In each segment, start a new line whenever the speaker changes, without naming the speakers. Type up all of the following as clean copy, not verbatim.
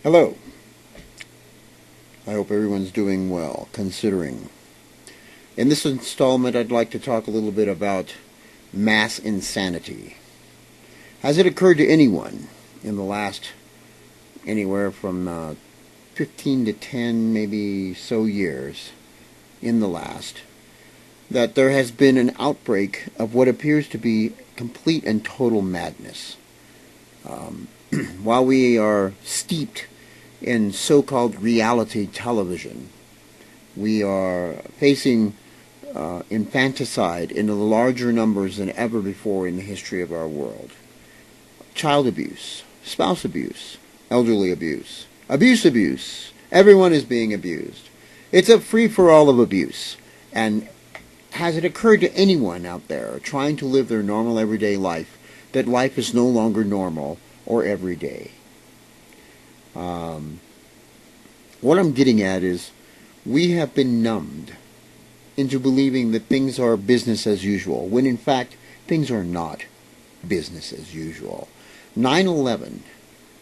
Hello. I hope everyone's doing well, considering. In this installment, I'd like to talk a little bit about mass insanity. Has it occurred to anyone in the last anywhere from 15 to 10, maybe so years, in the last, that there has been an outbreak of what appears to be complete and total madness? While we are steeped in so-called reality television, we are facing infanticide in larger numbers than ever before in the history of our world. Child abuse, spouse abuse, elderly abuse, abuse. Everyone is being abused. It's a free-for-all of abuse. And has it occurred to anyone out there trying to live their normal everyday life that life is no longer normal or everyday? What I'm getting at is we have been numbed into believing that things are business as usual, when in fact things are not business as usual. 9/11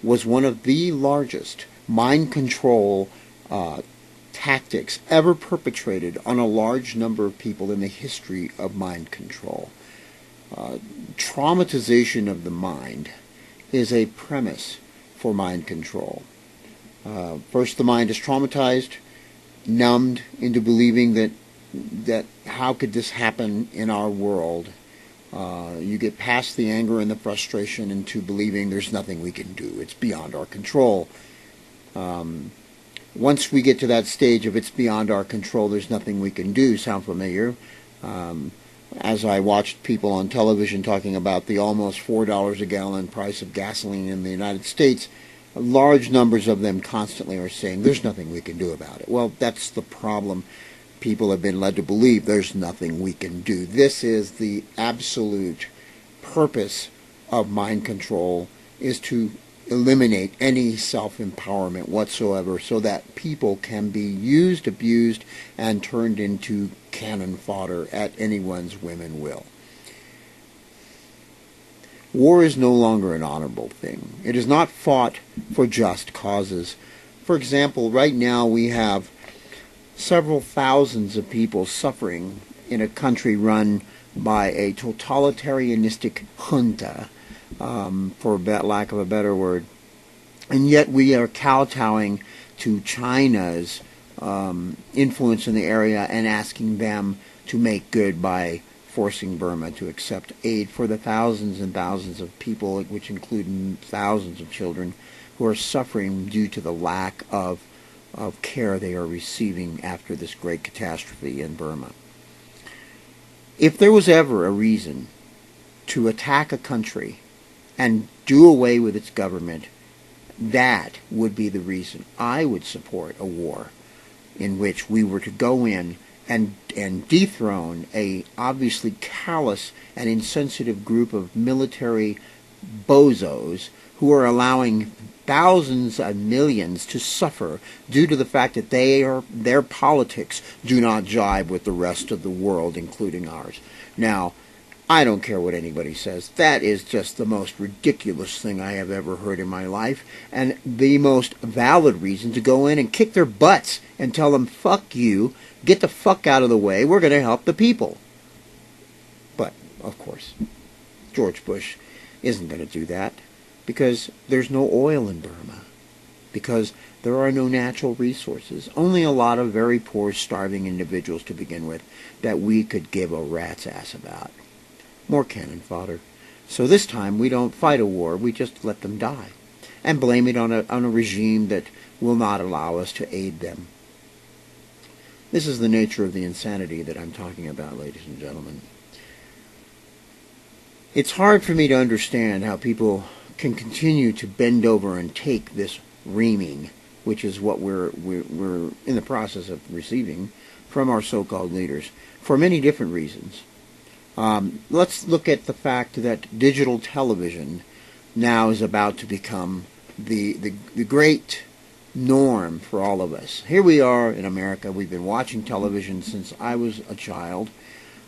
was one of the largest mind control tactics ever perpetrated on a large number of people in the history of mind control. Traumatization of the mind is a premise for mind control. First, the mind is traumatized, numbed into believing that how could this happen in our world? You get past the anger and the frustration into believing there's nothing we can do. It's beyond our control. Once we get to that stage of it's beyond our control, there's nothing we can do, sound familiar? As I watched people on television talking about the almost $4 a gallon price of gasoline in the United States, large numbers of them constantly are saying, there's nothing we can do about it. Well, that's the problem. People have been led to believe there's nothing we can do. This is the absolute purpose of mind control, is to eliminate any self-empowerment whatsoever so that people can be used, abused, and turned into cannon fodder at anyone's whim and will. War is no longer an honorable thing. It is not fought for just causes. For example, right now we have several thousands of people suffering in a country run by a totalitarianistic junta, for lack of a better word. And yet we are kowtowing to China's influence in the area and asking them to make good by forcing Burma to accept aid for the thousands and thousands of people, which include thousands of children, who are suffering due to the lack of care they are receiving after this great catastrophe in Burma. If there was ever a reason to attack a country and do away with its government, that would be the reason. I would support a war in which we were to go in and dethrone a obviously callous and insensitive group of military bozos who are allowing thousands and millions to suffer due to the fact that their politics do not jibe with the rest of the world, including ours. Now, I don't care what anybody says. That is just the most ridiculous thing I have ever heard in my life, and the most valid reason to go in and kick their butts and tell them, fuck you, get the fuck out of the way, we're going to help the people. But, of course, George Bush isn't going to do that, because there's no oil in Burma, because there are no natural resources, only a lot of very poor, starving individuals to begin with that we could give a rat's ass about. More cannon fodder. So this time we don't fight a war, we just let them die, and blame it on a regime that will not allow us to aid them. This is the nature of the insanity that I'm talking about, ladies and gentlemen. It's hard for me to understand how people can continue to bend over and take this reaming, which is what we're in the process of receiving from our so-called leaders, for many different reasons. Let's look at the fact that digital television now is about to become the great norm for all of us. Here we are in America. We've been watching television since I was a child.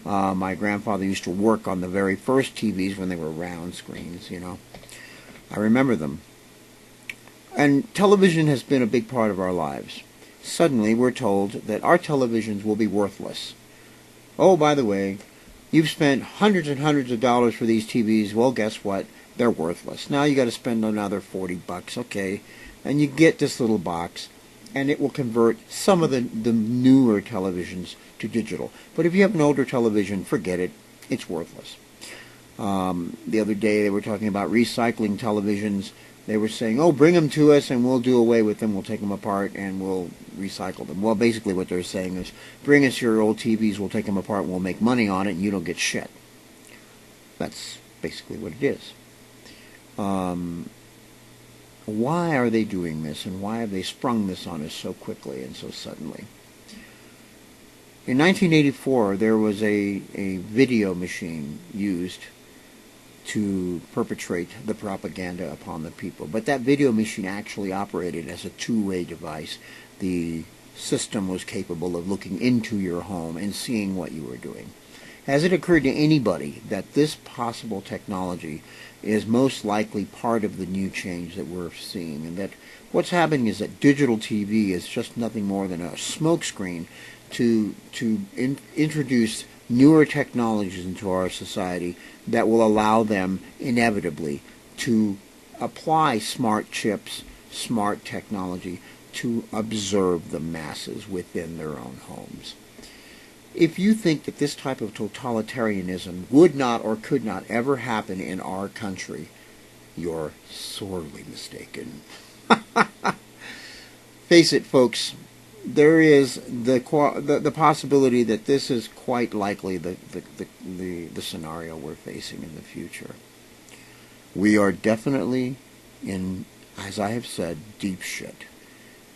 My grandfather used to work on the very first TVs when they were round screens, I remember them. And television has been a big part of our lives. Suddenly we're told that our televisions will be worthless. Oh, by the way, you've spent hundreds and hundreds of dollars for these TVs. Well, guess what? They're worthless. Now you got to spend another $40, okay? And you get this little box, and it will convert some of the newer televisions to digital. But if you have an older television, forget it. It's worthless. The other day they were talking about recycling televisions. They were saying, oh, bring them to us and we'll do away with them. We'll take them apart and we'll recycle them. Well, basically what they're saying is, bring us your old TVs, we'll take them apart and we'll make money on it and you don't get shit. That's basically what it is. Why are they doing this, and why have they sprung this on us so quickly and so suddenly? In 1984, there was a video machine used to perpetrate the propaganda upon the people. But that video machine actually operated as a two-way device. The system was capable of looking into your home and seeing what you were doing. Has it occurred to anybody that this possible technology is most likely part of the new change that we're seeing, and that what's happening is that digital TV is just nothing more than a smokescreen to introduce newer technologies into our society that will allow them inevitably to apply smart chips, smart technology to observe the masses within their own homes. If you think that this type of totalitarianism would not or could not ever happen in our country, you're sorely mistaken. Face it, folks, there is the possibility that this is quite likely the scenario we're facing in the future. We are definitely in, as I have said, deep shit.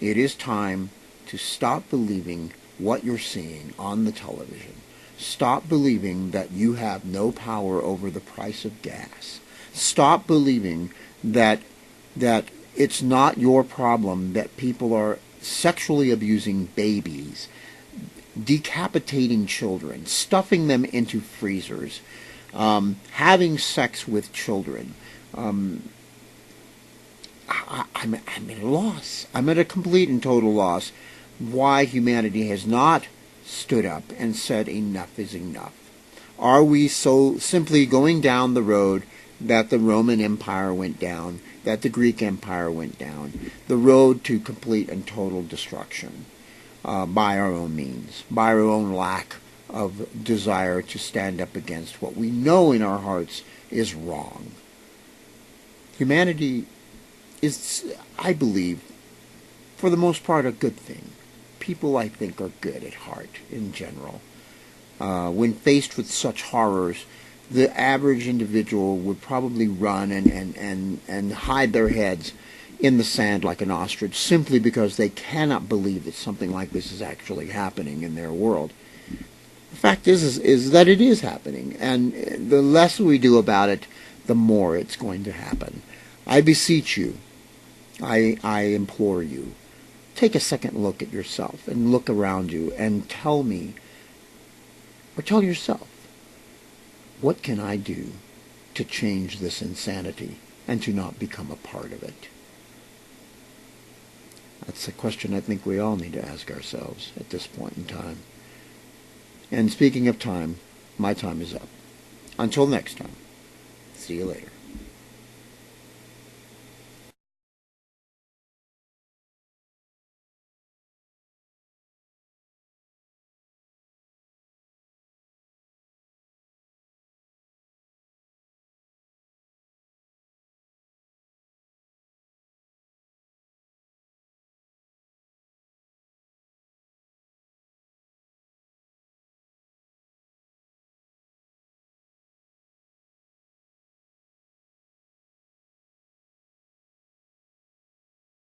It is time to stop believing what you're seeing on the television. Stop believing that you have no power over the price of gas. Stop believing that it's not your problem that people are sexually abusing babies, decapitating children, stuffing them into freezers, having sex with children. I'm at a loss. I'm at a complete and total loss why humanity has not stood up and said enough is enough. Are we so simply going down the road that the Roman Empire went down, that the Greek Empire went down, the road to complete and total destruction by our own means, by our own lack of desire to stand up against what we know in our hearts is wrong? Humanity is, I believe, for the most part, a good thing. People, I think, are good at heart in general. When faced with such horrors, the average individual would probably run and hide their heads in the sand like an ostrich, simply because they cannot believe that something like this is actually happening in their world. The fact is that it is happening, and the less we do about it, the more it's going to happen. I beseech you, I implore you, take a second look at yourself and look around you and tell me, or tell yourself, what can I do to change this insanity and to not become a part of it? That's a question I think we all need to ask ourselves at this point in time. And speaking of time, my time is up. Until next time, see you later.